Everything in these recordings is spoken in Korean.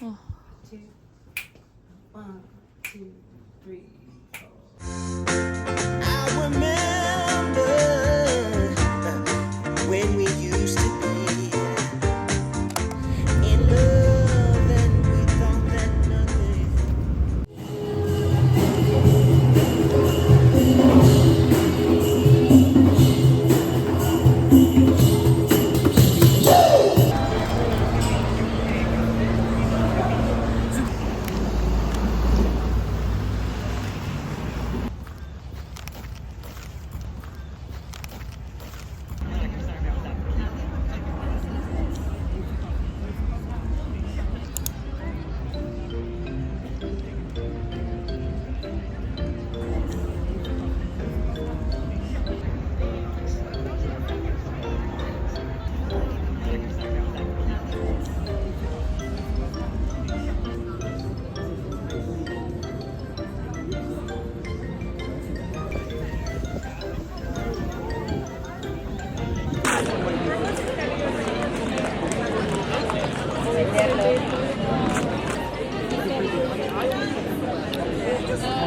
어. two, one, two, three, four. I remember when we used to be in love and we thought that nothing.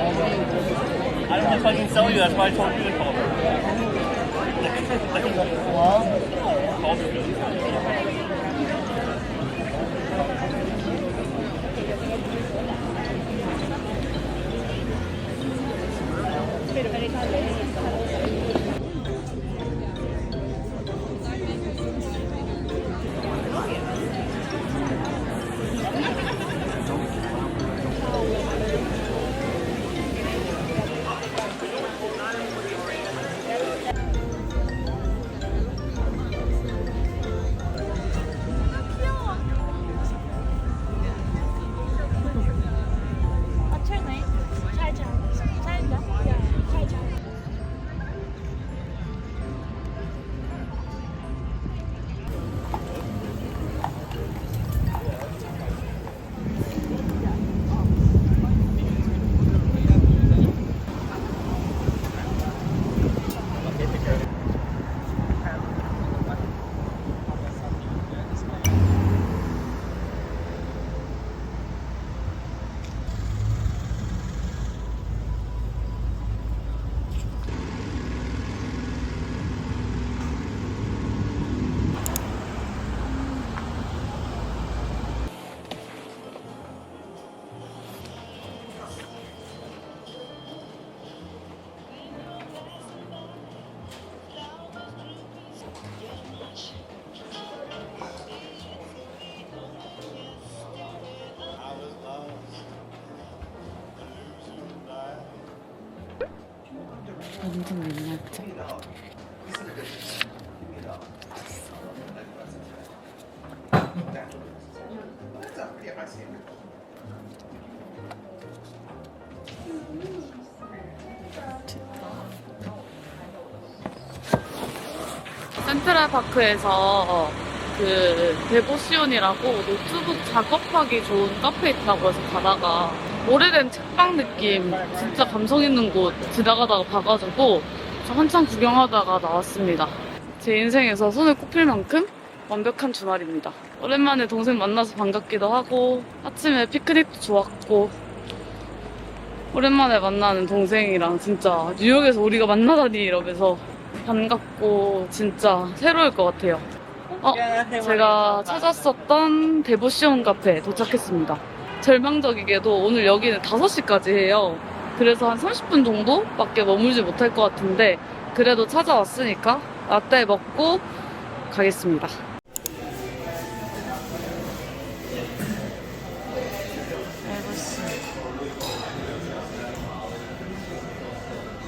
I don't know if I can sell you, that's why I told you to call her. Call her. 완전 옛날적. 센트럴파크에서 그 데보시온이라고 노트북 작업하기 좋은 카페 있다고 해서 가다가 오래된 책방 느낌 진짜 감성 있는 곳 지나가다가 봐가지고 저 한참 구경하다가 나왔습니다. 제 인생에서 손에 꼽힐 만큼 완벽한 주말입니다. 오랜만에 동생 만나서 반갑기도 하고 아침에 피크닉도 좋았고 오랜만에 만나는 동생이랑 진짜 뉴욕에서 우리가 만나다니 이러면서 반갑고 진짜 새로울 것 같아요. 제가 찾았었던 데보시온 카페에 도착했습니다. 절망적이게도 오늘 여기는 5시까지 해요. 그래서 한 30분 정도밖에 머물지 못할 것 같은데 그래도 찾아왔으니까 라떼 먹고 가겠습니다.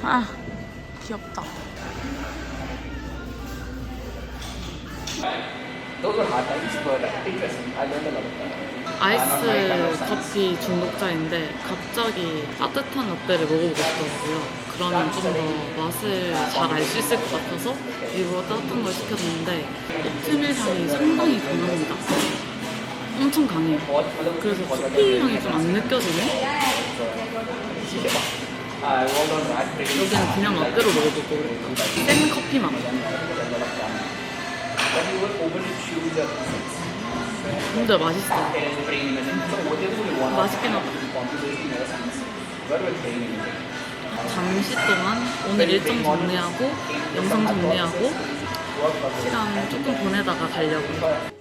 아, 귀엽다. 아이스 커피 중독자인데 갑자기 따뜻한 라떼를 먹어보고 싶더라고요. 그러면 좀 더 맛을 잘 알 수 있을 것 같아서 일부러 따뜻한 걸 시켰는데 오트밀 향이 상당히 강합니다. 엄청 강해요. 그래서 커피 향이 좀 안 느껴지네? 여기는 그냥 라떼로 먹어보고 센 커피 맛. 근데 맛있어. 맛있긴 하다. 잠시 동안 오늘 일정 정리하고 영상 정리하고 시간 조금 보내다가 가려고요.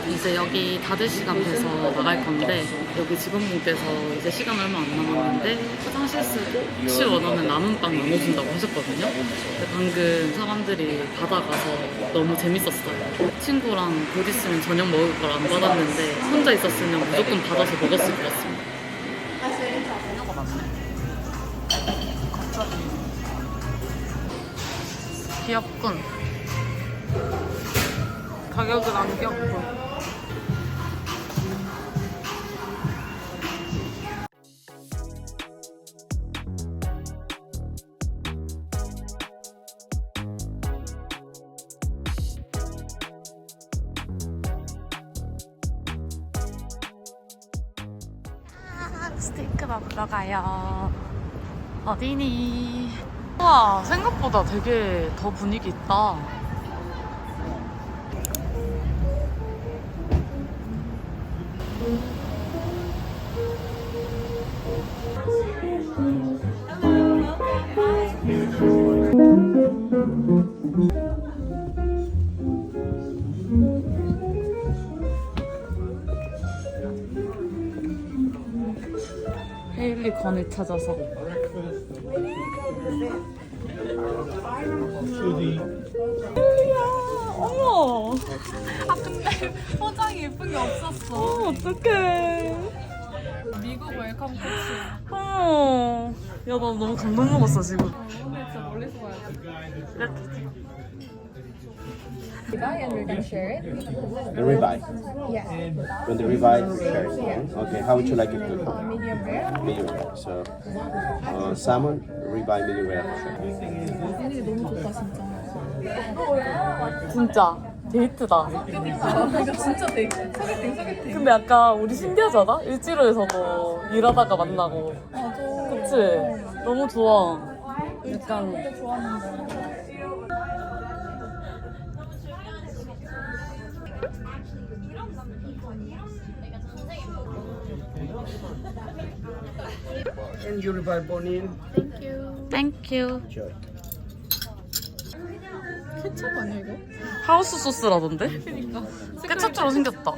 이제 여기 닫을 시간 돼서 나갈 건데 여기 직원분께서 이제 시간 얼마 안 남았는데 화장실 쓰고 혹시 원하면 남은 빵 나눠준다고 하셨거든요. 근데 방금 사람들이 받아가서 너무 재밌었어요. 친구랑 곧 있으면 저녁 먹을 걸 안 받았는데 혼자 있었으면 무조건 받아서 먹었을 것 같습니다. 귀엽군. 가격은 안 귀엽고. 스테이크 먹으러 가요. 어디니? 우와, 생각보다 되게 더 분위기 있다. 헤일리 건을 찾아서 어머. 아 근데 포장이 예쁜 게 없었어. 어떡해. 미국 웰컴 코치. 어머. 야, 나 너무 감동 먹었어, 지금. 오늘 진짜 멀리서 봐야지. And we're gonna share it. The ribeye. Yes. When the ribeye, share it. Okay, how would you like it cooked? Medium rare. Medium rare. So, salmon, ribeye, medium rare. 분위기 너무 좋다 진짜. 진짜 데이트다. 이거 진짜 되게 소개팅. 근데 약간 우리 신기하잖아? 일지로에서도 일하다가 만나고. 맞아. 그치? 너무 좋아. 약간 그때 좋았는데. And your ribeye bone in. 땡큐. Sure. 케첩 아니야 이거? 하우스 소스라던데? 그니까. 깨첩처럼 생겼다.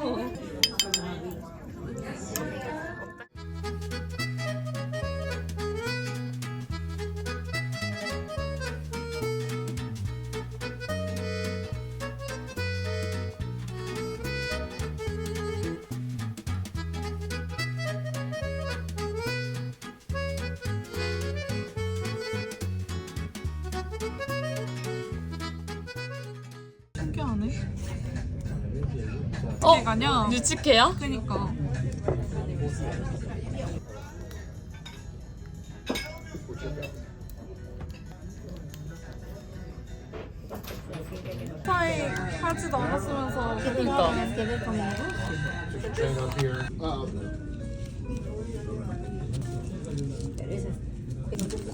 신기하네. 어? 어떻게 가냐? 유치케야? 그니까. 사이 하지도 않았으면서 그러니까.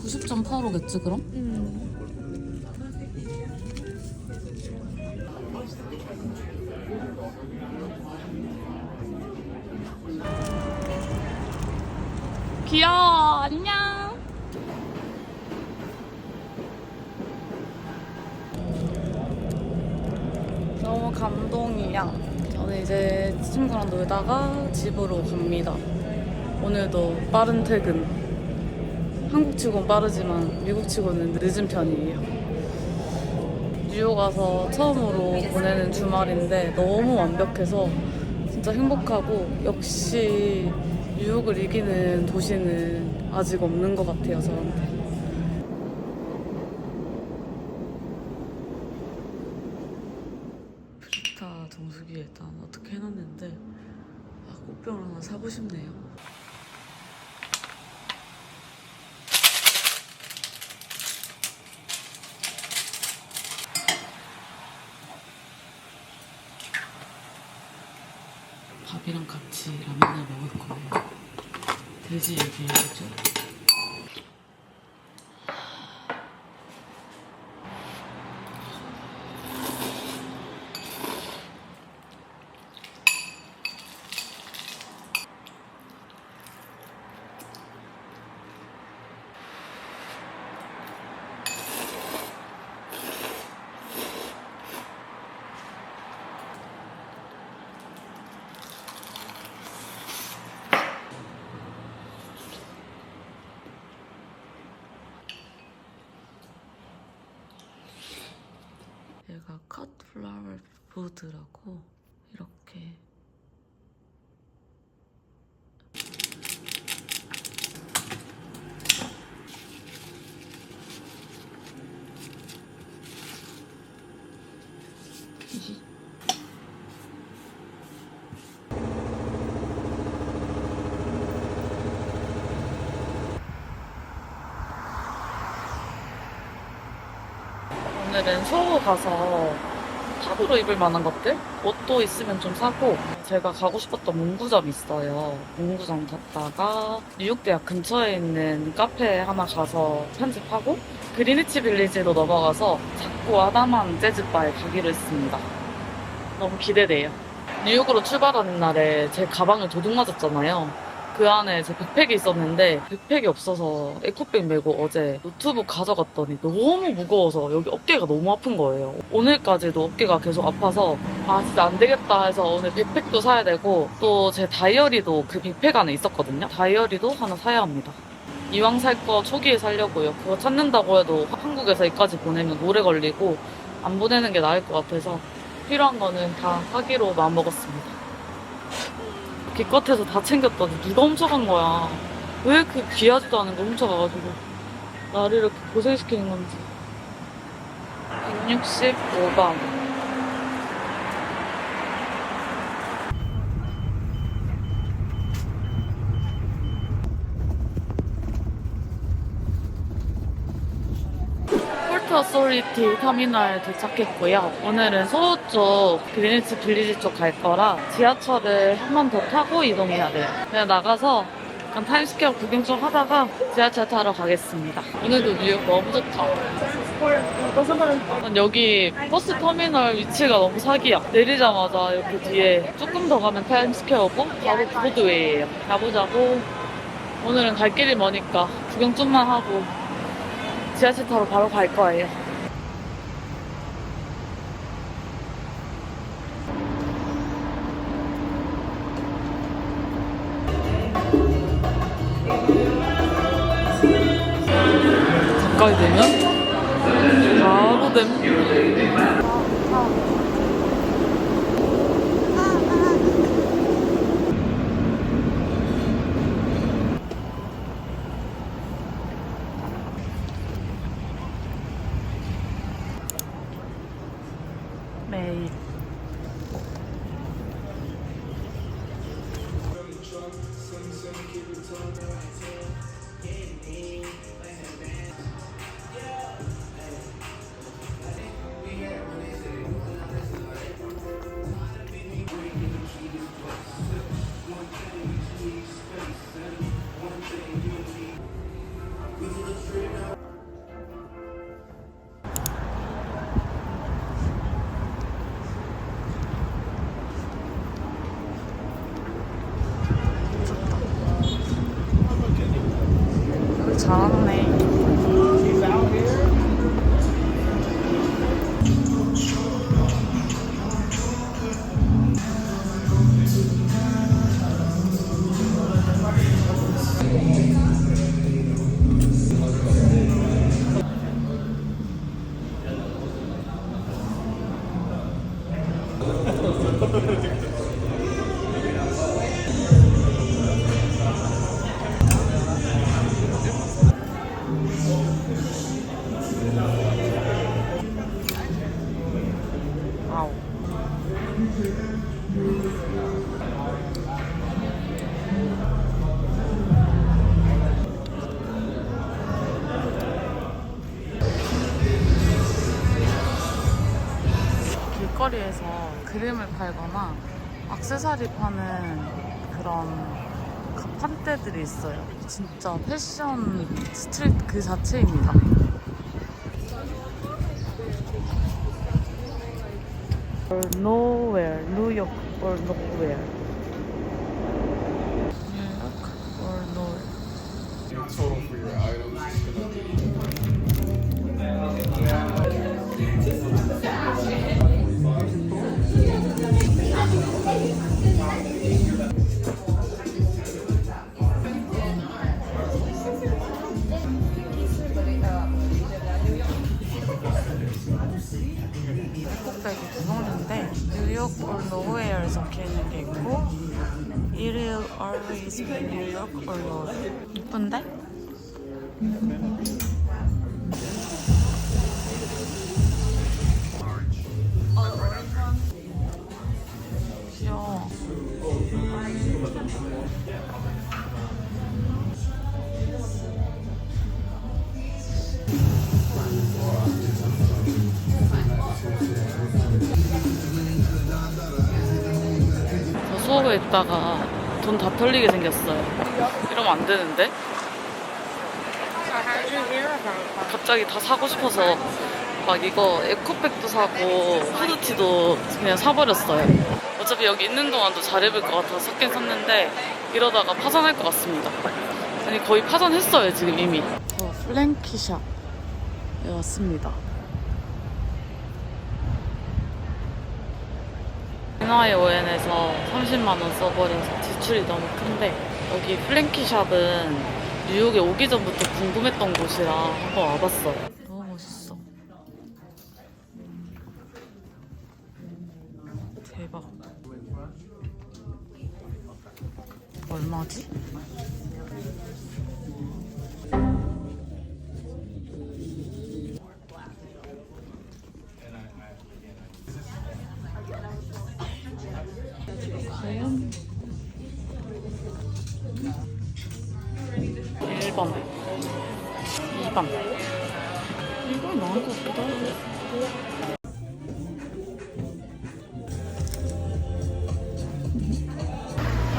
90.85겠지 그럼? 귀여워. 안녕. 너무 감동이야. 저는 이제 친구랑 놀다가 집으로 갑니다. 오늘도 빠른 퇴근. 한국 치고는 빠르지만 미국 치고는 늦은 편이에요. 뉴욕 가서 처음으로 보내는 주말인데 너무 완벽해서 진짜 행복하고, 역시 뉴욕을 이기는 도시는 아직 없는 것 같아요, 저한테. 프리타 정수기 일단 어떻게 해놨는데 꽃병을 하나 사고 싶네요. 밥이랑 같이 라면을 먹을 거예요. 돼지 얘기해야죠. 플라워 보드라고 이렇게 오늘은 소호 가서 탑으로 입을 만한 것들? 옷도 있으면 좀 사고 제가 가고 싶었던 문구점이 있어요. 문구점 갔다가 뉴욕대학 근처에 있는 카페 하나 가서 편집하고 그리니치 빌리지로 넘어가서 작고 아담한 재즈바에 가기로 했습니다. 너무 기대돼요. 뉴욕으로 출발하는 날에 제 가방을 도둑 맞았잖아요. 그 안에 제 백팩이 있었는데 백팩이 없어서 에코백 메고 어제 노트북 가져갔더니 너무 무거워서 여기 어깨가 너무 아픈 거예요. 오늘까지도 어깨가 계속 아파서 아 진짜 안 되겠다 해서 오늘 백팩도 사야 되고 또 제 다이어리도 그 백팩 안에 있었거든요. 다이어리도 하나 사야 합니다. 이왕 살 거 초기에 사려고요. 그거 찾는다고 해도 한국에서 여기까지 보내면 오래 걸리고 안 보내는 게 나을 것 같아서 필요한 거는 다 사기로 마음먹었습니다. 기껏해서 다 챙겼더니 누가 훔쳐간 거야. 왜 그 귀하지도 않은 거 훔쳐가가지고 나를 이렇게 고생시키는 건지. 165번. 폴트 어소리티 터미널 도착했고요. 오늘은 소호 쪽 그리니치 빌리지 쪽 갈 거라 지하철을 한 번 더 타고 이동해야 돼요. 그냥 나가서 약간 타임스퀘어 구경 좀 하다가 지하철 타러 가겠습니다. 오늘도 뉴욕 너무 좋다. 난 여기 버스 터미널 위치가 너무 사기야. 내리자마자 여기 뒤에 조금 더 가면 타임스퀘어고 바로 브로드웨이예요. 가보자고. 오늘은 갈 길이 머니까 구경 좀만 하고 지하철 타러 바로 갈 거예요. 가까이 되면 바로 됨. 매일 여기 잘하네. 아우. 길거리에서 그림을 팔거나 액세서리 파는 그런 판대들이 있어요. 진짜 패션 스트리트 그 자체입니다. or nowhere, 뉴욕 or nowhere. 뉴욕 or nowhere. 에코백이 두 종류인데 뉴욕 or nowhere 적혀있는 게 있고 It will always be New York or nowhere. 예쁜데? 귀여워. 저 수업에 있다가 돈 다 털리게 생겼어요. 이러면 안 되는데? 갑자기 다 사고 싶어서 막 이거 에코백도 사고 후드티도 그냥 사버렸어요. 어차피 여기 있는 동안도 잘 입을 것 같아서 샀긴 샀는데 이러다가 파산할 것 같습니다. 아니 거의 파산했어요 지금 이미. 저 플랭키샵에 왔습니다. NYON에서 30만원 써버려서 지출이 너무 큰데 여기 플랭키샵은 뉴욕에 오기 전부터 궁금했던 곳이라 한번 와봤어요. 너무 멋있어. 대박. 얼마지? 과연 1번 2번 이건 나은 것 같기도 하고.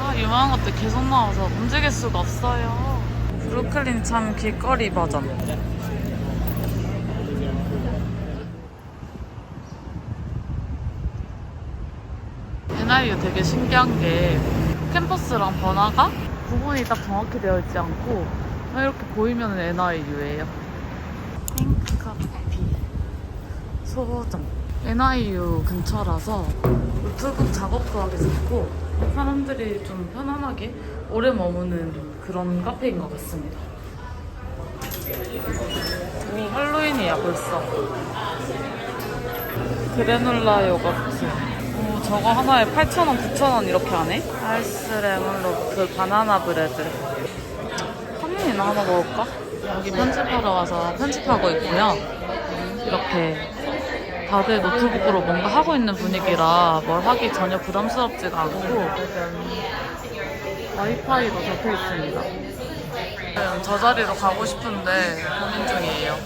아 유명한 것들 계속 나와서 움직일 수가 없어요. 브루클린 참 길거리 버전. NYU 되게 신기한 게 캠퍼스랑 번화가 구분이 딱 정확히 되어 있지 않고 이렇게 보이면 NYU예요. 핑크커피 소정. NYU 근처라서 노트북 작업도 하기 좋고 사람들이 좀 편안하게 오래 머무는 그런 카페인 것 같습니다. 오, 할로윈이야 벌써. 그래놀라 요거트. 오, 저거 하나에 8,000원, 9,000원 이렇게 하네? 아이스 레몬 로프 바나나 브레드. 커뮤니나 하나 먹을까? 여기 편집하러 와서 편집하고 있고요. 이렇게 다들 노트북으로 뭔가 하고 있는 분위기라 뭘 하기 전혀 부담스럽지가 않고 와이파이도 잡혀 있습니다. 저 자리로 가고 싶은데 고민 중이에요.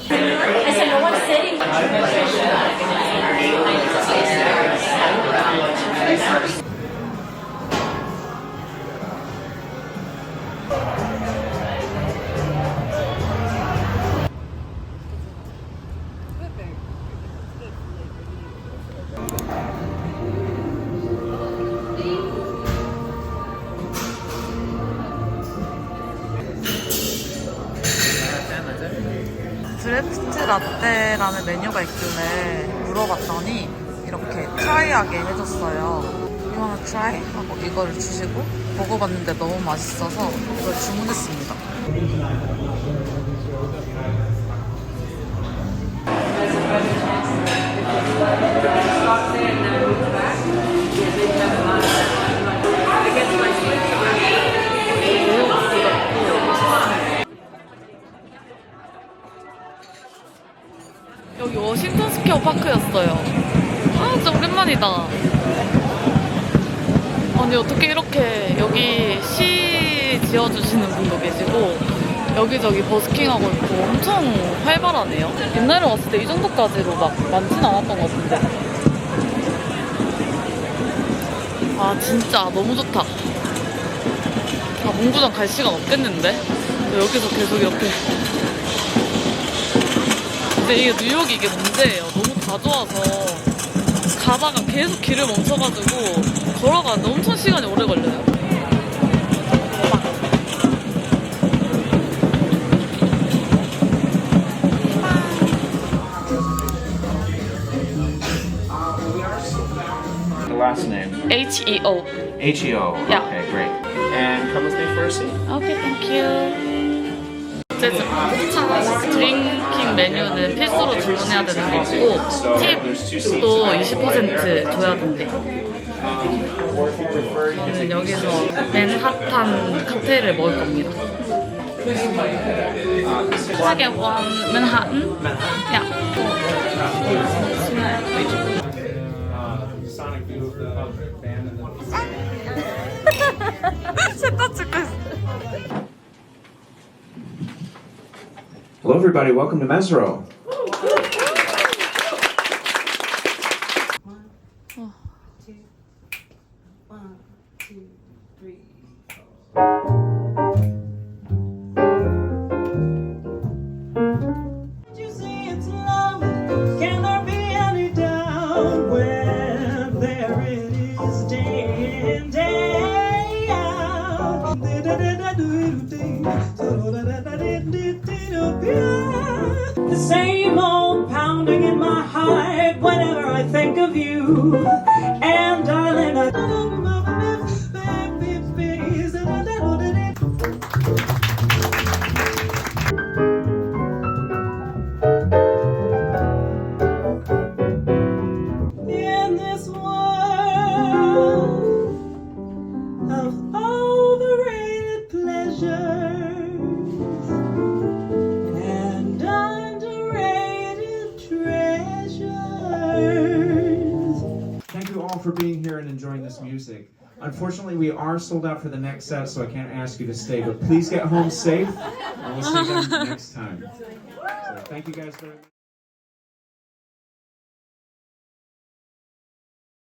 드래프트 라떼라는 메뉴가 있길래 물어봤더니 이렇게 트라이하게 해줬어요. You wanna try? 하고 이걸 주시고 먹어봤는데 너무 맛있어서 이걸 주문했습니다. 여기 워싱턴 스퀘어 파크였어요. 아, 진짜 오랜만이다. 아니, 어떻게 이렇게 여기 시 지어주시는 분도 계시고, 여기저기 버스킹하고 있고 엄청 활발하네요. 옛날에 왔을 때 이 정도까지로 막 많진 않았던 것 같은데. 아, 진짜 너무 좋다. 아, 문구장 갈 시간 없겠는데? 여기서 계속 이렇게. 근데 이게 뉴욕이 이게 문제예요. 너무 다 좋아서 가다가 계속 길을 멈춰가지고 걸어가는데 엄청 시간이 오래 걸려요. The last name? H-E-O. H-E-O. Yeah. Okay, great. And come with me for a seat. Okay, thank you. 재즈 포차 드링킹 메뉴는 필수로 주문해야 되는 것 같고 팁도 20% 줘야 된대. 저는 여기서 맨하탄 칵테일을 먹을 겁니다. I get one Manhattan? Yeah. Hello, everybody. Welcome to Mesro. One, two, three, four. You say it's love. Can there be any doubt when there it is day in, day out? The same old pounding in my heart whenever I think of you. And darling, in this world of overrated pleasures and underrated treasures. Thank you all for being here and enjoying this music. Unfortunately, we are sold out for the next set, so I can't ask you to stay, but please get home safe, and we'll see you guys next time. So, thank you guys very much.